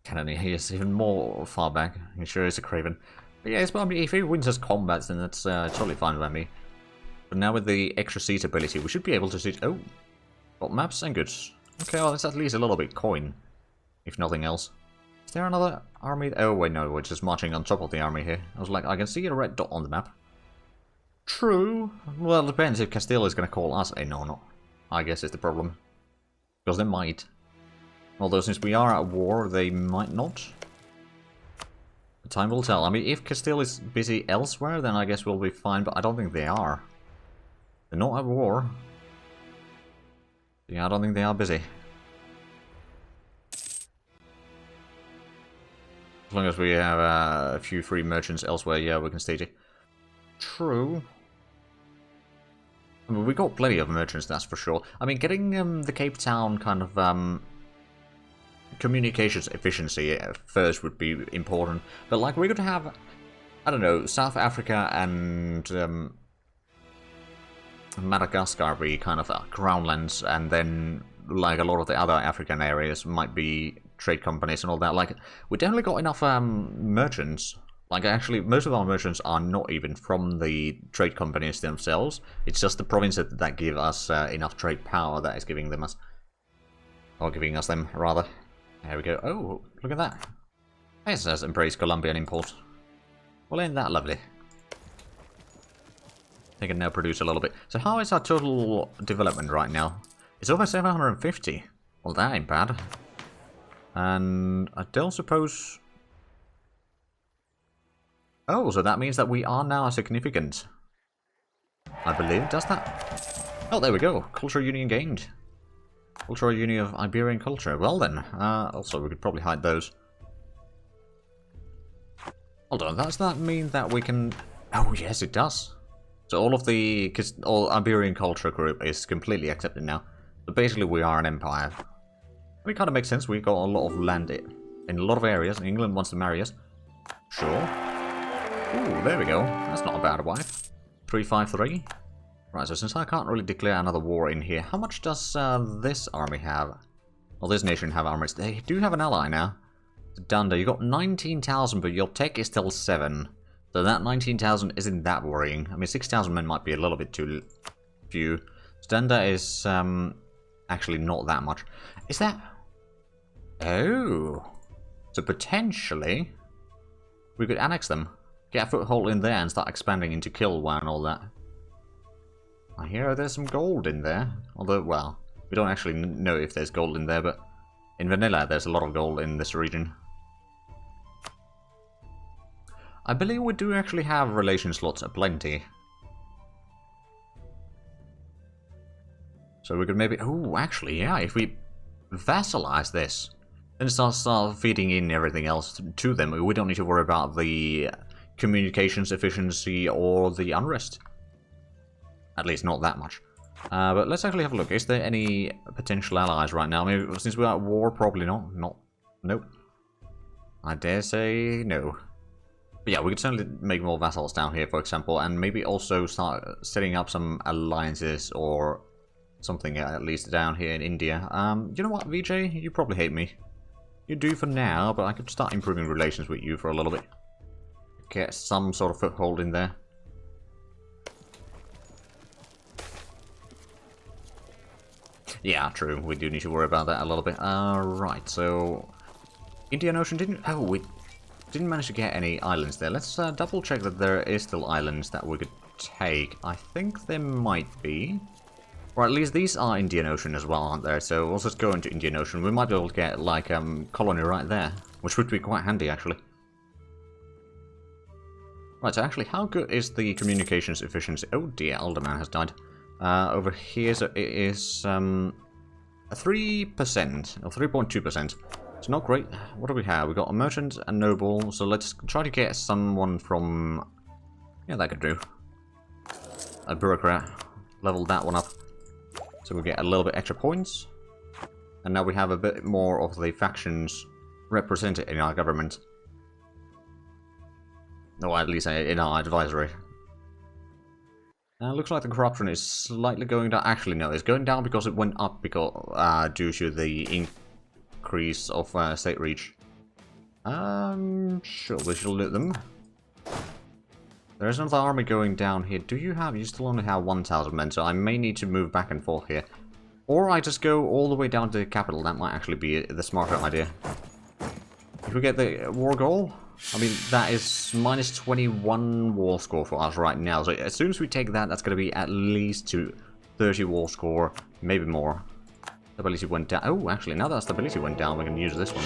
Cannon, he is even more far back. He sure is a craven. But yeah, I mean, if he wins his combats, then that's totally fine by me. But now with the extra seat ability, we should be able to see... Oh! Got maps and goods. Okay, well, that's at least a little bit coin. If nothing else. Is there another army? Oh, wait, no, we're just marching on top of the army here. I was like, I can see a red dot on the map. True. Well, it depends if Castile is going to call us in or not. I guess is the problem. Because they might. Although since we are at war, they might not. But time will tell. I mean, if Castile is busy elsewhere, then I guess we'll be fine, but I don't think they are. They're not at war. Yeah, I don't think they are busy. As long as we have a few free merchants elsewhere, yeah, we can stage it. True. I mean, we got plenty of merchants, that's for sure. I mean, getting the Cape Town kind of communications efficiency first would be important. But like, we're going to have, I don't know, South Africa and Madagascar be kind of groundlands, and then like a lot of the other African areas might be trade companies and all that. Like, we definitely got enough merchants. Like, actually, most of our merchants are not even from the trade companies themselves. It's just the provinces that give us enough trade power that is giving them us, or giving us them rather. There we go. Oh, look at that. It says embrace Colombian import. Well, ain't that lovely? They can now produce a little bit. So how is our total development right now? It's over 750. Well, that ain't bad. And I don't suppose... Oh, so that means that we are now significant. I believe, does that? Oh, there we go. Cultural union gained. Cultural union of Iberian culture. Well then, also we could probably hide those. Hold on, does that mean that we can... Oh yes, it does. So all of the... Because all Iberian culture group is completely accepted now. So basically we are an empire. It kind of makes sense, we've got a lot of land in a lot of areas. England wants to marry us. Sure. Ooh, there we go. That's not a bad wife. 353. Right, so since I can't really declare another war in here, how much does this army have? Well, this nation have armies. They do have an ally now. Dunda, you got 19,000, but your tech is still 7. So that 19,000 isn't that worrying. I mean, 6,000 men might be a little bit too few. Dunda is actually not that much. Is that... Oh. So potentially, we could annex them. Get a foothold in there and start expanding into Kilwa and all that. I hear there's some gold in there. Although, well, we don't actually know if there's gold in there, but in vanilla there's a lot of gold in this region. I believe we do actually have relation slots aplenty. So we could maybe... Oh, actually, yeah, if we vassalize this, then start feeding in everything else to them, we don't need to worry about the communications efficiency or the unrest. At least not that much. But let's actually have a look. Is there any potential allies right now? I mean, since we're at war, probably not. Nope. I dare say no. But yeah, we could certainly make more vassals down here, for example, and maybe also start setting up some alliances or something at least down here in India. You know what, VJ? You probably hate me. You do for now, but I could start improving relations with you for a little bit. Get some sort of foothold in there. Yeah, true. We do need to worry about that a little bit. Right, so... Indian Ocean didn't... Oh, we didn't manage to get any islands there. Let's double check that there is still islands that we could take. I think there might be. Or at least these are Indian Ocean as well, aren't there? So we'll just go into Indian Ocean. We might be able to get, like, colony right there. Which would be quite handy, actually. Right, so actually, how good is the communications efficiency? Oh dear, Alderman has died. Over here, so it is 3%, or 3.2%. It's not great. What do we have? We've got a merchant, a noble, so let's try to get someone from... Yeah, that could do. A bureaucrat. Level that one up. So we get a little bit extra points. And now we have a bit more of the factions represented in our government. Or at least in our advisory. Looks like the corruption is slightly going down. Actually, no, it's going down because it went up because due to the increase of state reach. Sure, we shall loot them. There's another army going down here. Do you have... You still only have 1,000 men, so I may need to move back and forth here. Or I just go all the way down to the capital. That might actually be the smarter idea. If we get the war goal, I mean, that is minus 21 war score for us right now. So as soon as we take that, that's going to be at least to 30 war score, maybe more. Stability went down. Oh, actually, now that stability went down, we can use this one.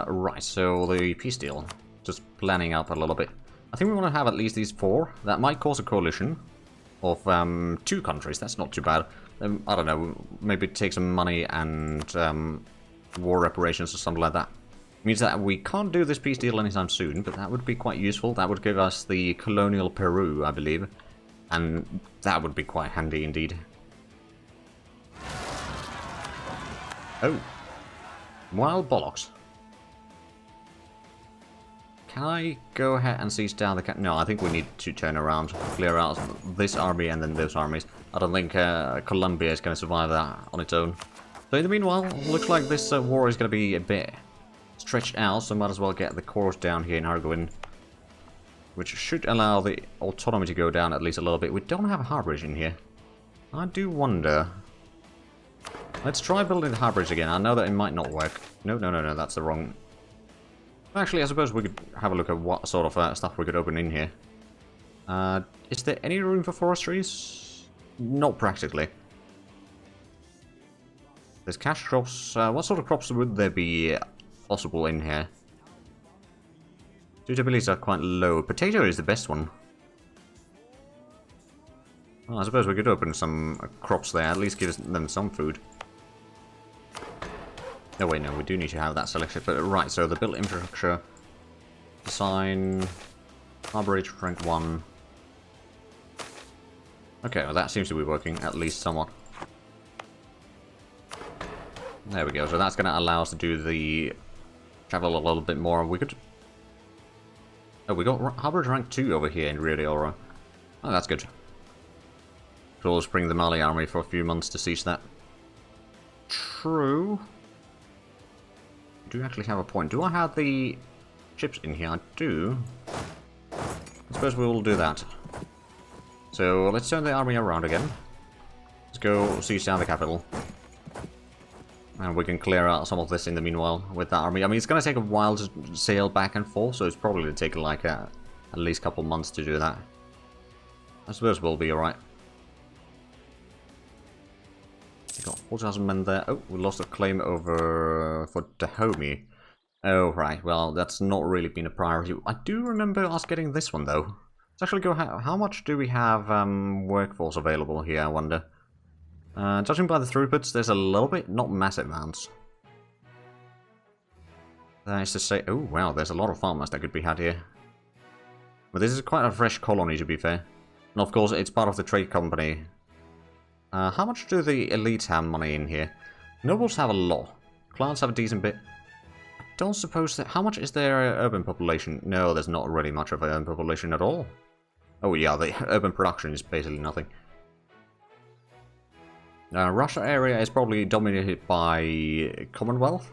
Right, so the peace deal. Just planning up a little bit. I think we want to have at least these 4. That might cause a coalition of 2 countries. That's not too bad. I don't know, maybe take some money and war reparations or something like that. Means that we can't do this peace deal anytime soon, but that would be quite useful. That would give us the colonial Peru, I believe. And that would be quite handy indeed. Oh. Well, bollocks. Can I go ahead and seize down the... No, I think we need to turn around, clear out this army and then those armies. I don't think Colombia is going to survive that on its own. So in the meanwhile, looks like this war is going to be a bit stretched out, so might as well get the cores down here in Arguin. Which should allow the autonomy to go down at least a little bit. We don't have a harbourage in here. I do wonder... Let's try building the harbourage again. I know that it might not work. No, that's the wrong... Actually, I suppose we could have a look at what sort of stuff we could open in here. Is there any room for forestries? Not practically. There's cash crops. What sort of crops would there be possible in here? Suitabilities are quite low. Potato is the best one. Well, I suppose we could open some crops there, at least give them some food. Oh wait, no, we do need to have that selected. But right, so the built infrastructure, design, harbourage, rank 1. Okay, well that seems to be working, at least somewhat. There we go, so that's going to allow us to do the travel a little bit more. We could... Oh, we got harbourage rank 2 over here in Rio de Oro. Oh, that's good. Could always bring the Mali army for a few months to siege that. True. I do actually have a point. Do I have the ships in here? I do. I suppose we will do that. So let's turn the army around again. Let's go siege down the capital. And we can clear out some of this in the meanwhile with that army. I mean, it's going to take a while to sail back and forth, so it's probably going to take like at least a couple months to do that. I suppose we'll be alright. We got 4,000 men there. Oh, we lost a claim over for Dahomey. Oh, right. Well, that's not really been a priority. I do remember us getting this one, though. Let's actually go... How much do we have workforce available here, I wonder? Judging by the throughputs, there's a little bit, not massive amounts. That is to say... Oh, wow, there's a lot of farmers that could be had here. But this is quite a fresh colony, to be fair. And of course, it's part of the trade company. How much do the elites have money in here? Nobles have a lot. Clans have a decent bit. I don't suppose that... How much is their urban population? No, there's not really much of an urban population at all. Oh yeah, the urban production is basically nothing. Russia area is probably dominated by Commonwealth.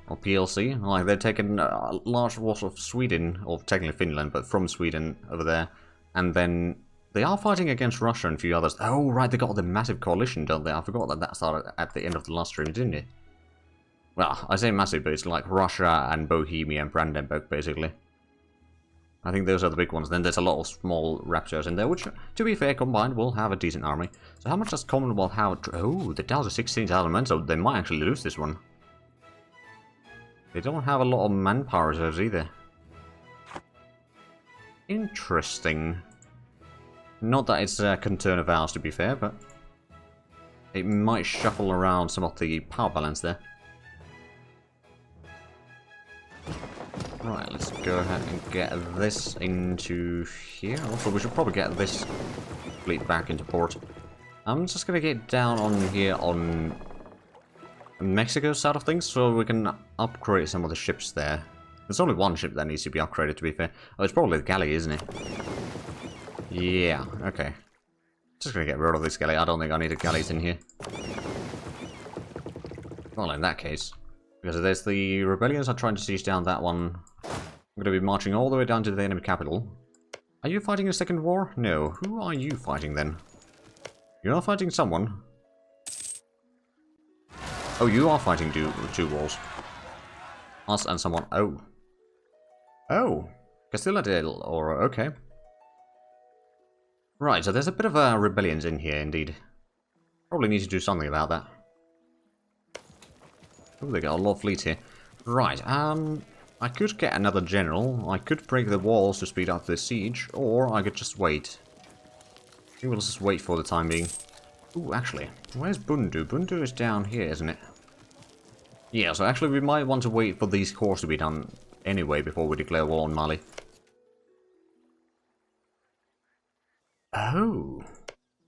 Or PLC. Like, they're taking large swaths of Sweden, or technically Finland, but from Sweden over there. And then... They are fighting against Russia and a few others. Oh, right, they got the massive coalition, don't they? I forgot that that started at the end of the last stream, didn't it? Well, I say massive, but it's like Russia and Bohemia and Brandenburg, basically. I think those are the big ones. Then there's a lot of small raptors in there, which, to be fair, combined will have a decent army. So how much does Commonwealth have? Oh, they're down to 16,000 men, so they might actually lose this one. They don't have a lot of manpower reserves either. Interesting. Not that it's a concern of ours, to be fair, but it might shuffle around some of the power balance there. Right, let's go ahead and get this into here. Also, we should probably get this fleet back into port. I'm just going to get down on here on Mexico's side of things, so we can upgrade some of the ships there. There's only one ship that needs to be upgraded, to be fair. Oh, it's probably the galley, isn't it? Yeah, okay. Just gonna get rid of this galley. I don't think I need a galleys in here. Well, in that case, Because there's the rebellions are trying to siege down that one. I'm going to be marching all the way down to the enemy capital. Are you fighting a second war? No. Who are you fighting then? You're not fighting someone. Oh, you are fighting two wars. Us and someone. Oh. Oh. Castilla del Oro. Okay. Right, so there's a bit of rebellions in here, indeed. Probably need to do something about that. Oh, they got a lot of fleets here. Right, I could get another general. I could break the walls to speed up the siege, or I could just wait. I think we'll just wait for the time being. Ooh, actually, where's Bundu? Bundu is down here, isn't it? Yeah, so actually we might want to wait for these cores to be done anyway before we declare war on Mali. Oh,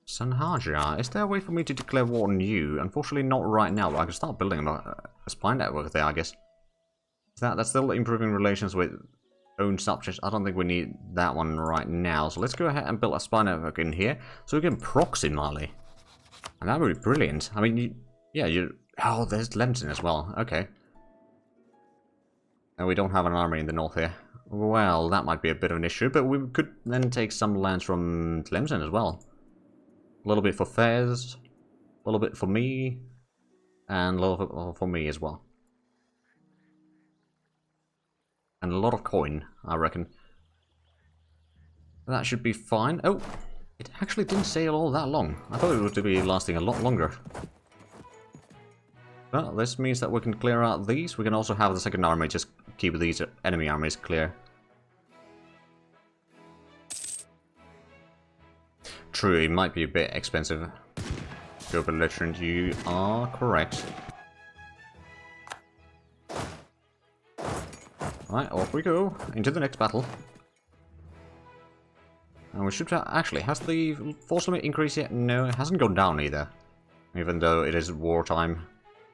Sanhaja, is there a way for me to declare war on you? Unfortunately not right now, but I can start building a spy network there, I guess. That's still improving relations with own subjects. I don't think we need that one right now, so let's go ahead and build a spy network in here, so we can proxy Mali. And that would be brilliant. I mean, oh, there's Tlemcen as well, okay. And we don't have an army in the north here. Well, that might be a bit of an issue, but we could then take some lands from Tlemcen as well. A little bit for Fez, a little bit for me, and a little bit for me as well. And a lot of coin, I reckon. That should be fine. Oh, it actually didn't sail all that long. I thought it would be lasting a lot longer. Well, this means that we can clear out these. We can also have the second army just keep these enemy armies clear. True, it might be a bit expensive. Go belligerent, you are correct. Right, off we go into the next battle. And we should actually, has the force limit increased yet? No, it hasn't gone down either. Even though it is wartime.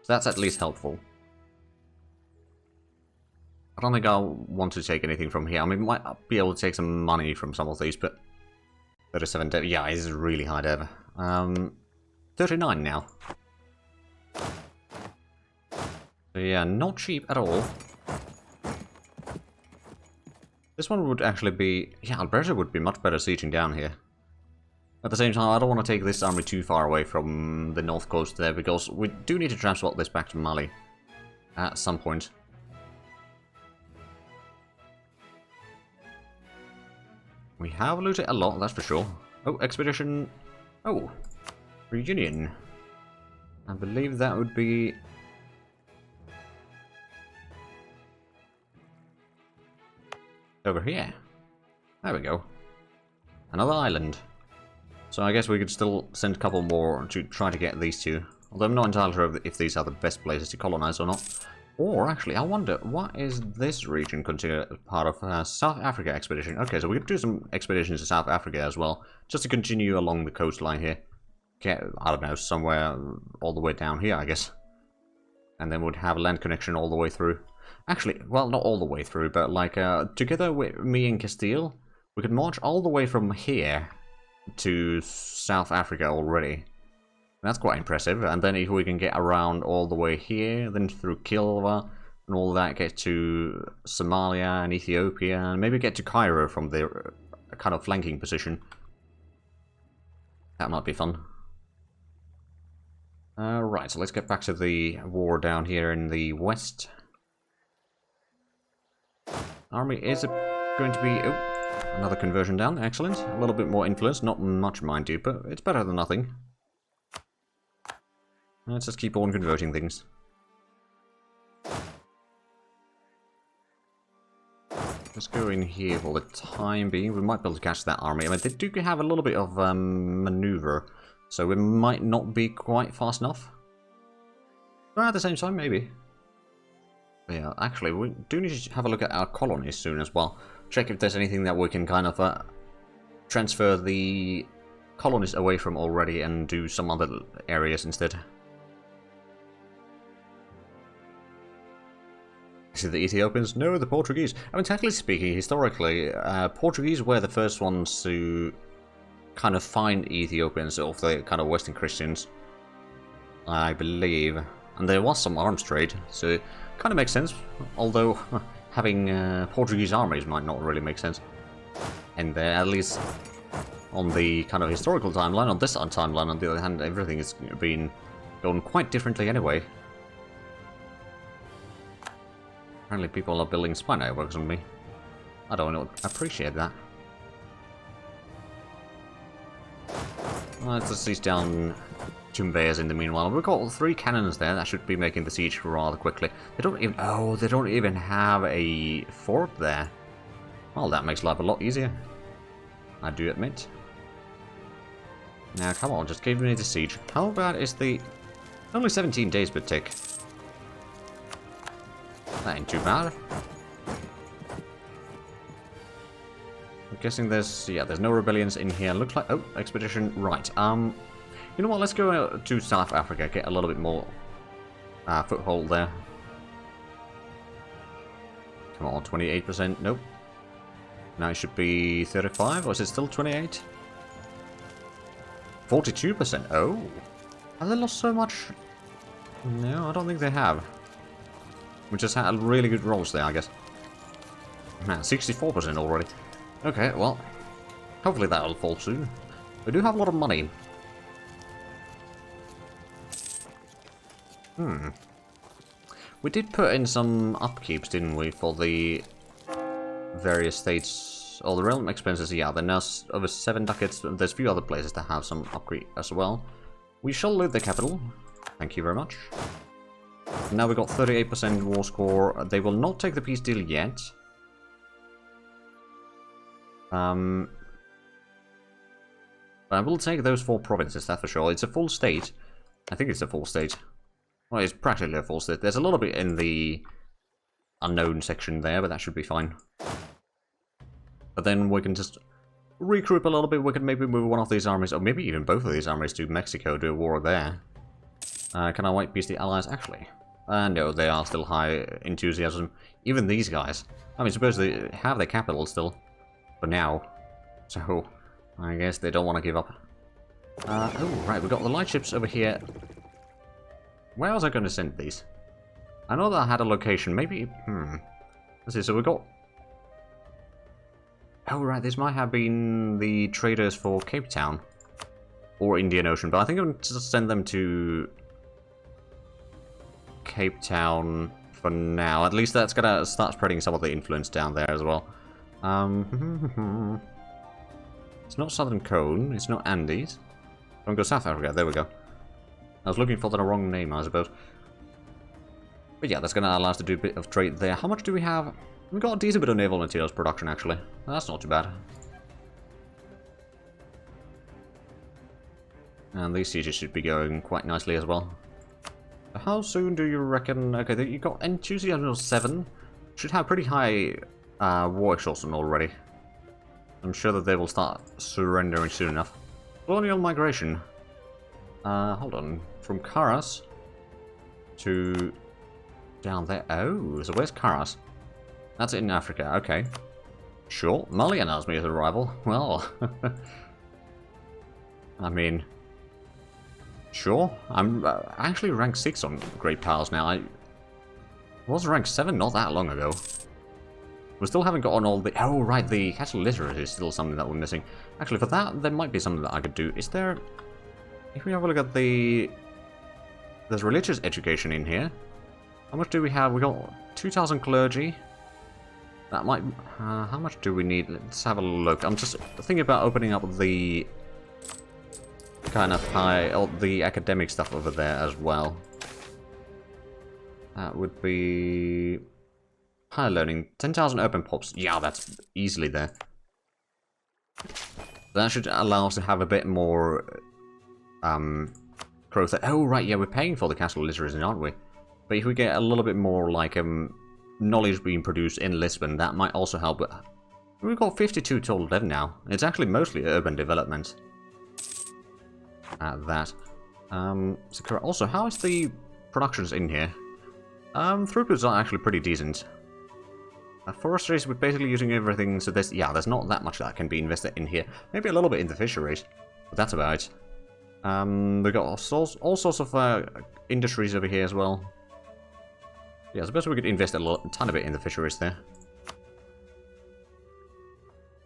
So that's at least helpful. I don't think I'll want to take anything from here. I mean, might be able to take some money from some of these, but 37 dev. Yeah, this is really high dev. 39 now. So yeah, not cheap at all. This one would actually be... Yeah, Alberta would be much better sieging down here. At the same time, I don't want to take this army too far away from the north coast there, because we do need to transport this back to Mali at some point. We have looted a lot, that's for sure. Oh, expedition... Oh, reunion. I believe that would be... over here. There we go. Another island. So I guess we could still send a couple more to try to get these two. Although I'm not entirely sure if these are the best places to colonize or not. Or actually, I wonder, what is this region considered part of South Africa expedition? Okay, so we could do some expeditions to South Africa as well. Just to continue along the coastline here. Get, I don't know, somewhere all the way down here, I guess. And then we'd have a land connection all the way through. Actually, well, not all the way through, but like, together with me and Castile, we could march all the way from here to South Africa already. That's quite impressive. And then if we can get around all the way here, then through Kilwa, and all that, get to Somalia and Ethiopia, and maybe get to Cairo from the kind of flanking position. That might be fun. Right, so let's get back to the war down here in the west. Army is going to be... Oh, another conversion down, excellent. A little bit more influence, not much mind you, but it's better than nothing. Let's just keep on converting things. Let's go in here for the time being. We might be able to catch that army. I mean, they do have a little bit of maneuver, so we might not be quite fast enough. But at the same time, maybe. Yeah, actually, we do need to have a look at our colonies soon as well. Check if there's anything that we can kind of transfer the colonies away from already and do some other areas instead. Is it the Ethiopians? No, the Portuguese. I mean, technically speaking, historically, Portuguese were the first ones to kind of find Ethiopians, of the kind of Western Christians, I believe. And there was some arms trade, so kind of makes sense, although having Portuguese armies might not really make sense. And at least on the kind of historical timeline, on this timeline, on the other hand, everything has been going quite differently anyway. Apparently people are building spy networks on me. I don't appreciate that. Let's just siege down Chumbeas in the meanwhile. We've got 3 cannons there. That should be making the siege rather quickly. They don't even... Oh, they don't even have a fort there. Well, that makes life a lot easier. I do admit. Now, come on, just give me the siege. How bad is the... Only 17 days per tick. That ain't too bad. I'm guessing there's... Yeah, there's no rebellions in here. Looks like... Oh, expedition. Right. You know what? Let's go to South Africa. Get a little bit more foothold there. Come on, 28%. Nope. Now it should be 35, or is it still 28? 42%. Oh. Have they lost so much? No, I don't think they have. We just had really good rolls there, I guess. Man, 64% already. Okay, well, hopefully that'll fall soon. We do have a lot of money. We did put in some upkeeps, didn't we, for the various states, or the realm expenses. Yeah, they're now over 7 ducats. There's a few other places that have some upgrade as well. We shall loot the capital. Thank you very much. Now we've got 38% war score. They will not take the peace deal yet. But I will take those 4 provinces, that's for sure. It's a full state. I think it's a full state. Well, it's practically a full state. There's a little bit in the unknown section there, but that should be fine. But then we can just regroup a little bit. We can maybe move one of these armies, or maybe even both of these armies, to Mexico, do a war there. Can I white peace the allies? Actually, no, they are still high enthusiasm. Even these guys. I mean, suppose they have their capital still, for now. So, I guess they don't want to give up. Oh, right, we've got the light ships over here. Where was I going to send these? I know that I had a location. Maybe... Let's see, so we've got... Oh, right, this might have been the traders for Cape Town. Or Indian Ocean, but I think I'm going to send them to... Cape Town for now. At least that's going to start spreading some of the influence down there as well. It's not Southern Cone, it's not Andes. I'm going to go South Africa, there we go. I was looking for the wrong name, I suppose. But yeah, that's going to allow us to do a bit of trade there. How much do we have? We've got a decent bit of naval materials production, actually. That's not too bad. And these sieges should be going quite nicely as well. How soon do you reckon... Okay, you got enthusiasm 7. Should have pretty high war exhaustion already. I'm sure that they will start surrendering soon enough. Colonial migration. Hold on. From Karas to down there. Oh, so where's Karas? That's in Africa. Okay. Sure. Mali announced me as a rival. Well, I mean, sure. I'm actually rank 6 on Great Powers now. I was rank 7 not that long ago. We still haven't gotten all the... Oh, right, the cattle literacy is still something that we're missing. Actually, for that, there might be something that I could do. Is there... If we have a look at the... There's religious education in here. How much do we have? We got 2,000 clergy. That might... how much do we need? Let's have a look. I'm just thinking about opening up the... kind of high... or the academic stuff over there as well. That would be... Higher learning. 10,000 open pops. Yeah, that's easily there. That should allow us to have a bit more... growth. Oh, right, yeah, we're paying for the castle literacy, aren't we? But if we get a little bit more, like, knowledge being produced in Lisbon, that might also help. We've got 52 total dev now. It's actually mostly urban development. At that. So also, how is the productions in here? Throughputs are actually pretty decent. Forestry, we're basically using everything, so there's not that much that can be invested in here. Maybe a little bit in the fisheries, but that's about it. We've got all sorts of industries over here as well. Yeah, I suppose we could invest a tiny bit in the fisheries there.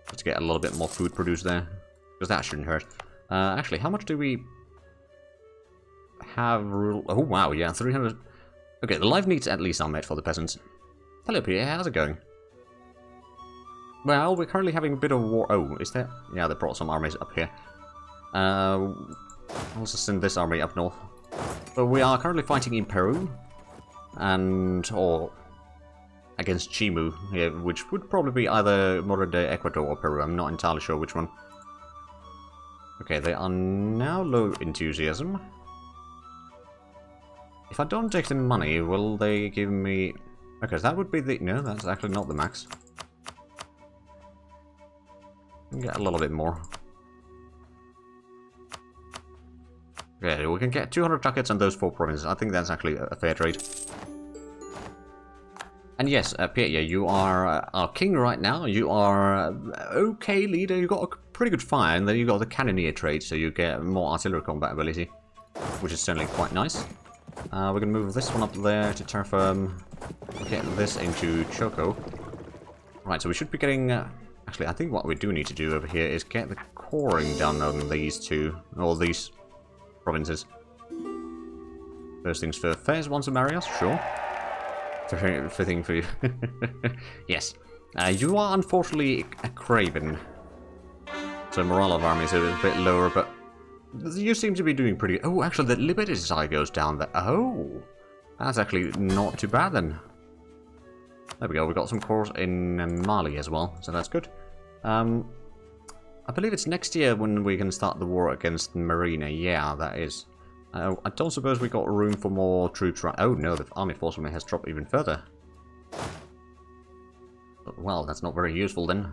Just to get a little bit more food produced there. Because that shouldn't hurt. Actually, how much do we have? Oh, wow, yeah, 300. Okay, the life needs at least are met for the peasants. Hello, Pierre, how's it going? Well, we're currently having a bit of war. Oh, is there? Yeah, they brought some armies up here. I'll also send this army up north. So we are currently fighting in Peru. Or against Chimu, yeah, which would probably be either modern-day Ecuador or Peru. I'm not entirely sure which one. Okay, they are now low enthusiasm. If I don't take them money, will they give me... Okay, that would be the... No, that's actually not the max. Get a little bit more. Okay, we can get 200 ducats on those 4 provinces. I think that's actually a fair trade. And yes, Pierre, you are our king right now. You are okay leader. You got a pretty good fire, and then you got the cannoneer trade, so you get more artillery combat ability, which is certainly quite nice. We're gonna move this one up there to terra firm. Get this into Choco. Right, so we should be getting. Actually, I think what we do need to do over here is get the coring down on these two, or these provinces. First things first. Fairs want to marry us? Sure. Fitting for you. Yes. You are unfortunately a craven. So morale of armies is a bit lower, but you seem to be doing pretty... Oh, actually, the Liberty side goes down there. Oh! That's actually not too bad, then. There we go. We got some cores in Mali as well, so that's good. I believe it's next year when we can start the war against Marina. Yeah, that is... I don't suppose we got room for more troops right... Oh no, the army force has dropped even further. Well, that's not very useful then.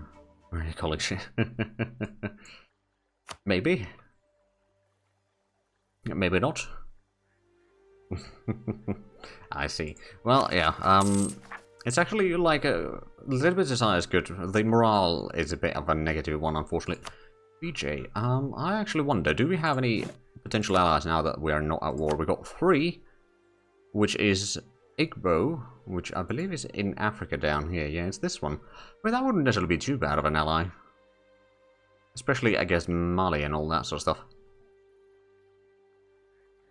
College. Maybe. Maybe not. I see. Well, yeah, it's actually like a little bit desire is good. The morale is a bit of a negative one, unfortunately. BJ, I actually wonder, do we have any potential allies now that we are not at war? We got 3, which is Igbo, which I believe is in Africa down here. Yeah, it's this one. Well, that wouldn't necessarily be too bad of an ally. Especially against Mali and all that sort of stuff.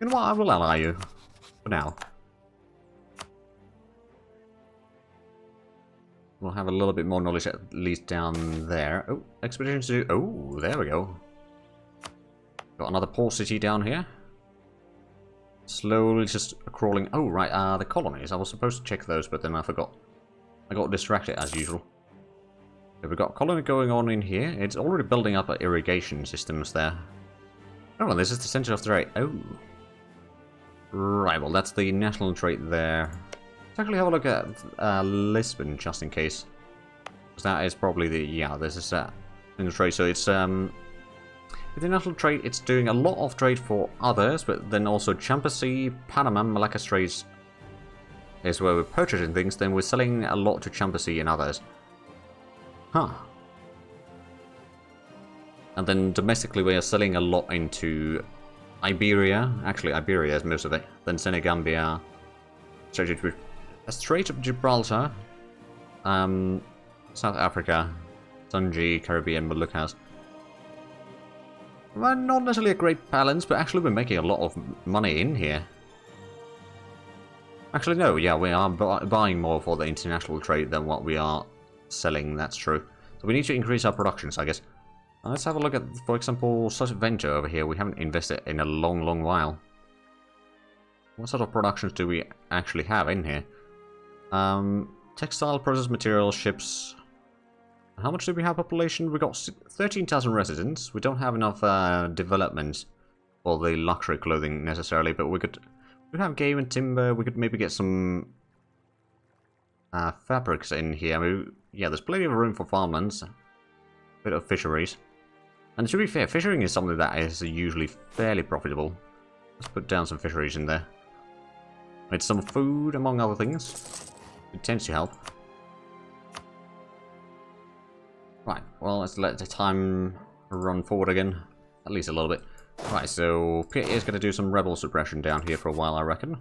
You know what, I will ally you. For now. We'll have a little bit more knowledge at least down there. Oh, expeditions to... Oh, there we go. Got another poor city down here. Slowly just crawling... Oh, right, the colonies. I was supposed to check those, but then I forgot. I got distracted as usual. Okay, we've got a colony going on in here. It's already building up irrigation systems there. Oh, well, this is the center of the trade. Oh. Right, well, that's the national trait there. Let's actually have a look at Lisbon, just in case. Because that is probably the... Yeah, this is in the trade. So it's... With the national trade, it's doing a lot of trade for others, but then also Champasy, Panama, Malacca trades is where we're purchasing things, then we're selling a lot to Champasy and others. Huh. And then domestically we are selling a lot into Iberia. Actually, Iberia is most of it. Then Senegambia, Strait of Gibraltar, South Africa, Tunji, Caribbean, Moluccas. Well, not necessarily a great balance, but actually we're making a lot of money in here. Actually, no, yeah, we are buying more for the international trade than what we are selling, that's true. So we need to increase our productions, I guess. Let's have a look at, for example, such a venture over here. We haven't invested in a long, long while. What sort of productions do we actually have in here? Textile, processed materials, ships... How much do we have population? We got 13,000 residents. We don't have enough development for the luxury clothing necessarily, but we could have game and timber. We could maybe get some fabrics in here. I mean, yeah, there's plenty of room for farmlands. A bit of fisheries. And to be fair, fishing is something that is usually fairly profitable. Let's put down some fisheries in there. It's some food, among other things. It tends to help. Right, well, let's let the time run forward again. At least a little bit. Right, so Pitt is going to do some rebel suppression down here for a while, I reckon.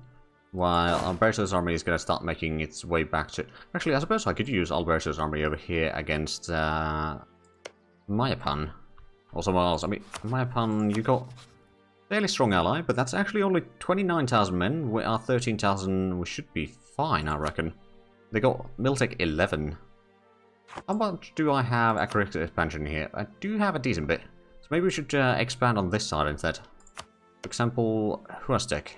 While Alberto's army is going to start making its way back to... Actually, I suppose I could use Alberto's army over here against Mayapan. Or someone else. I mean, Mayapan, you got fairly strong ally, but that's actually only 29,000 men. We are 13,000. We should be fine, I reckon. They got Miltech 11. How much do I have accurate expansion here? I do have a decent bit. So maybe we should expand on this side instead. For example, Huastek.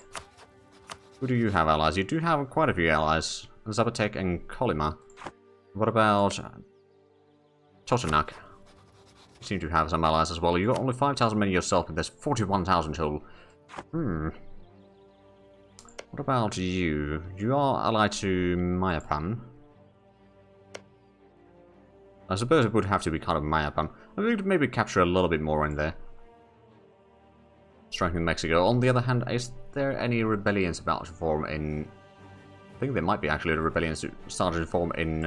Who do you have allies? You do have quite a few allies. Zapotec and Kolima. What about Totonac? You seem to have some allies as well. You got only 5,000 men yourself, and there's 41,000 total. What about you? You are allied to Mayapan. I suppose it would have to be kind of Mayapan. I think maybe capture a little bit more in there. Strengthen Mexico. On the other hand, is there any rebellions about to form in... I think there might be actually rebellions started to form in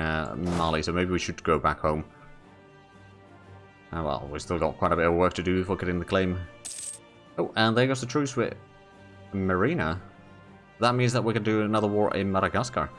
Mali, so maybe we should go back home. Well, we still got quite a bit of work to do for getting the claim. Oh, and there goes the truce with Marina. That means that we can do another war in Madagascar.